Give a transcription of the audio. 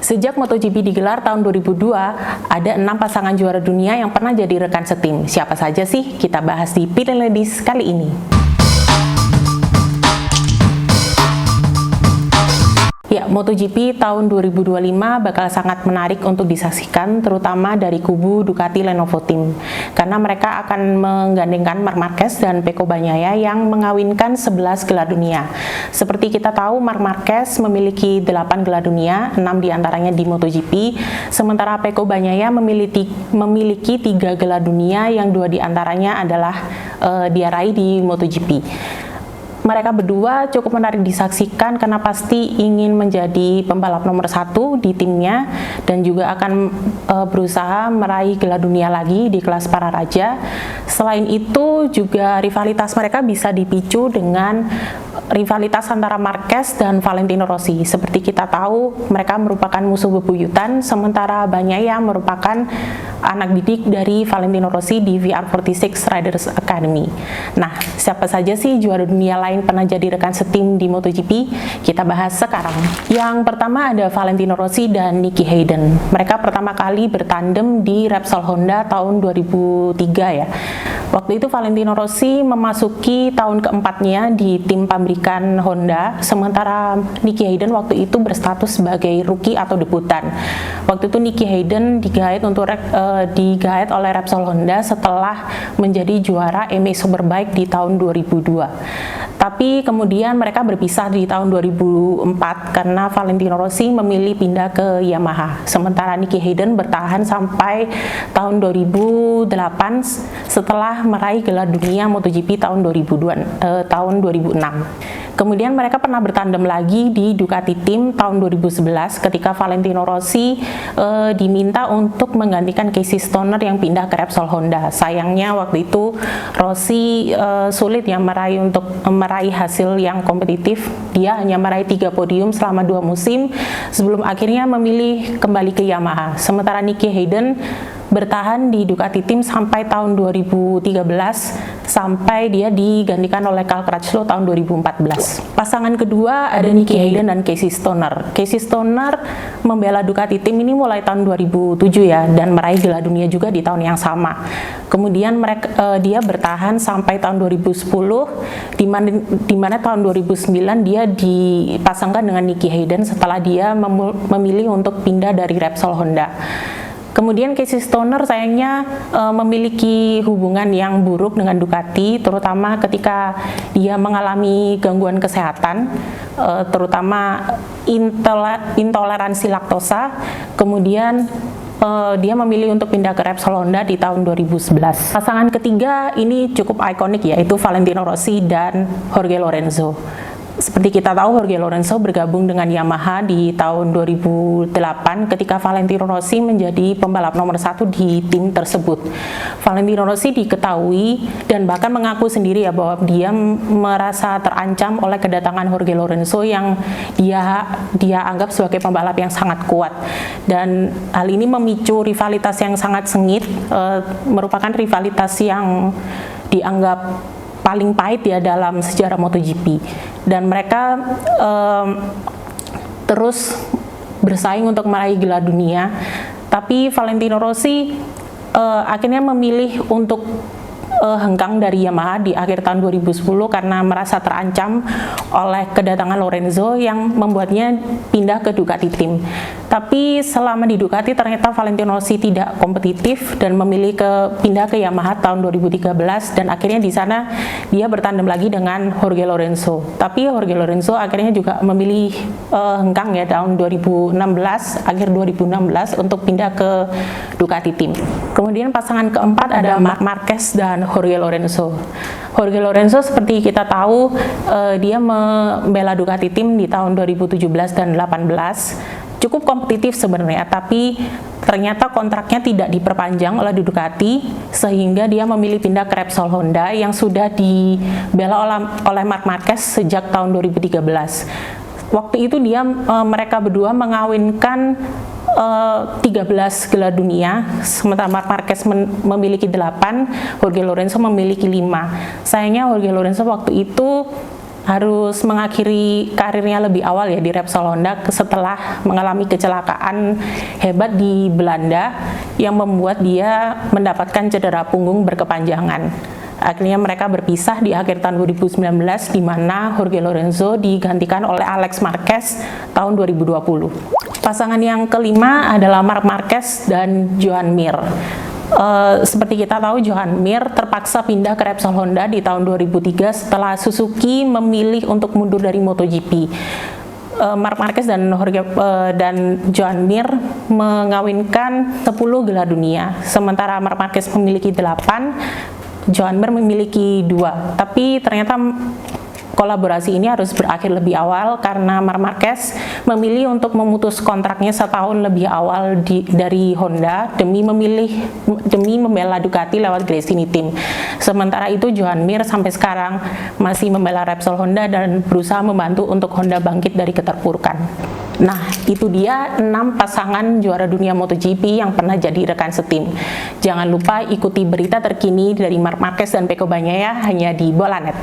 Sejak MotoGP digelar tahun 2002, ada 6 pasangan juara dunia yang pernah jadi rekan setim. Siapa saja sih? Kita bahas di Pit Ladies kali ini. Ya, MotoGP tahun 2025 bakal sangat menarik untuk disaksikan, terutama dari kubu Ducati Lenovo Team, karena mereka akan menggandengkan Marc Marquez dan Pecco Bagnaia yang mengawinkan 11 gelar dunia. Seperti kita tahu, Marc Marquez memiliki 8 gelar dunia, 6 diantaranya di MotoGP, sementara Pecco Bagnaia memiliki 3 gelar dunia yang 2 diantaranya adalah dia raih di MotoGP. Mereka berdua cukup menarik disaksikan karena pasti ingin menjadi pembalap nomor 1 di timnya dan juga akan berusaha meraih gelar dunia lagi di kelas para raja. Selain itu juga rivalitas mereka bisa dipicu dengan rivalitas antara Marquez dan Valentino Rossi. Seperti kita tahu, mereka merupakan musuh bebuyutan, sementara Bagnaia merupakan anak didik dari Valentino Rossi di VR46 Riders Academy. Nah, siapa saja sih juara dunia lain pernah jadi rekan setim di MotoGP? Kita bahas sekarang. Yang pertama ada Valentino Rossi dan Nicky Hayden. Mereka pertama kali bertandem di Repsol Honda tahun 2003 ya. Waktu itu Valentino Rossi memasuki tahun keempatnya di tim pabrikan Honda, sementara Nicky Hayden waktu itu berstatus sebagai rookie atau debutan. Waktu itu Nicky Hayden digait oleh Repsol Honda setelah menjadi juara EMEA Superbike di tahun 2002. Tapi kemudian mereka berpisah di tahun 2004 karena Valentino Rossi memilih pindah ke Yamaha. Sementara Nicky Hayden bertahan sampai tahun 2008 setelah meraih gelar dunia MotoGP tahun 2006. Kemudian mereka pernah bertandem lagi di Ducati Team tahun 2011 ketika Valentino Rossi diminta untuk menggantikan Casey Stoner yang pindah ke Repsol Honda. Sayangnya waktu itu Rossi sulit ya meraih hasil yang kompetitif. Dia hanya meraih 3 podium selama 2 musim sebelum akhirnya memilih kembali ke Yamaha. Sementara Nicky Hayden bertahan di Ducati Team sampai tahun 2013 sampai dia digantikan oleh Cal Crutchlow tahun 2014. Pasangan kedua ada Nicky Hayden dan Casey Stoner. Casey Stoner membela Ducati Team ini mulai tahun 2007 ya, dan meraih gelar dunia juga di tahun yang sama. Kemudian dia bertahan sampai tahun 2010 di mana tahun 2009 dia dipasangkan dengan Nicky Hayden setelah dia memilih untuk pindah dari Repsol Honda. Kemudian Casey Stoner sayangnya memiliki hubungan yang buruk dengan Ducati, terutama ketika dia mengalami gangguan kesehatan, terutama intoleransi laktosa. Kemudian dia memilih untuk pindah ke Repsol Honda di tahun 2011. Pasangan ketiga ini cukup ikonik, yaitu Valentino Rossi dan Jorge Lorenzo. Seperti kita tahu, Jorge Lorenzo bergabung dengan Yamaha di tahun 2008 ketika Valentino Rossi menjadi pembalap nomor 1 di tim tersebut. Valentino Rossi diketahui dan bahkan mengaku sendiri ya bahwa dia merasa terancam oleh kedatangan Jorge Lorenzo yang dia anggap sebagai pembalap yang sangat kuat. Dan hal ini memicu rivalitas yang sangat sengit, merupakan rivalitas yang dianggap paling pahit ya dalam sejarah MotoGP. Dan mereka terus bersaing untuk meraih gelar dunia, tapi Valentino Rossi akhirnya memilih untuk hengkang dari Yamaha di akhir tahun 2010 karena merasa terancam oleh kedatangan Lorenzo yang membuatnya pindah ke Ducati Team. Tapi selama di Ducati ternyata Valentino Rossi tidak kompetitif dan memilih pindah ke Yamaha tahun 2013, dan akhirnya di sana dia bertandem lagi dengan Jorge Lorenzo. Tapi Jorge Lorenzo akhirnya juga memilih hengkang ya tahun akhir 2016 untuk pindah ke Ducati Team. Kemudian pasangan keempat ada Marc Marquez dan Jorge Lorenzo. Jorge Lorenzo seperti kita tahu dia membela Ducati Team di tahun 2017 dan 2018. Cukup kompetitif sebenarnya, tapi ternyata kontraknya tidak diperpanjang oleh Ducati sehingga dia memilih pindah ke Repsol Honda yang sudah dibela oleh Marc Marquez sejak tahun 2013. Waktu itu mereka berdua mengawinkan 13 gelar dunia, sementara Marc Marquez memiliki 8, Jorge Lorenzo memiliki 5. Sayangnya Jorge Lorenzo waktu itu harus mengakhiri karirnya lebih awal ya di Repsol Honda setelah mengalami kecelakaan hebat di Belanda yang membuat dia mendapatkan cedera punggung berkepanjangan. Akhirnya mereka berpisah di akhir tahun 2019 di mana Jorge Lorenzo digantikan oleh Alex Marquez tahun 2020. Pasangan yang kelima adalah Marc Marquez dan Joan Mir. Seperti kita tahu, Joan Mir terpaksa pindah ke Repsol Honda di tahun 2003 setelah Suzuki memilih untuk mundur dari MotoGP. Marc Marquez dan Joan Mir mengawinkan 10 gelar dunia, sementara Marc Marquez memiliki 8, Joan Mir memiliki 2. Tapi ternyata kolaborasi ini harus berakhir lebih awal karena Marc Marquez memilih untuk memutus kontraknya setahun lebih awal dari Honda demi membela Ducati lewat Gresini Team. Sementara itu Joan Mir sampai sekarang masih membela Repsol Honda dan berusaha membantu untuk Honda bangkit dari keterpurukan. Nah, itu dia 6 pasangan juara dunia MotoGP yang pernah jadi rekan setim. Jangan lupa ikuti berita terkini dari Marc Marquez dan Pecco Bagnaia hanya di Bolanet.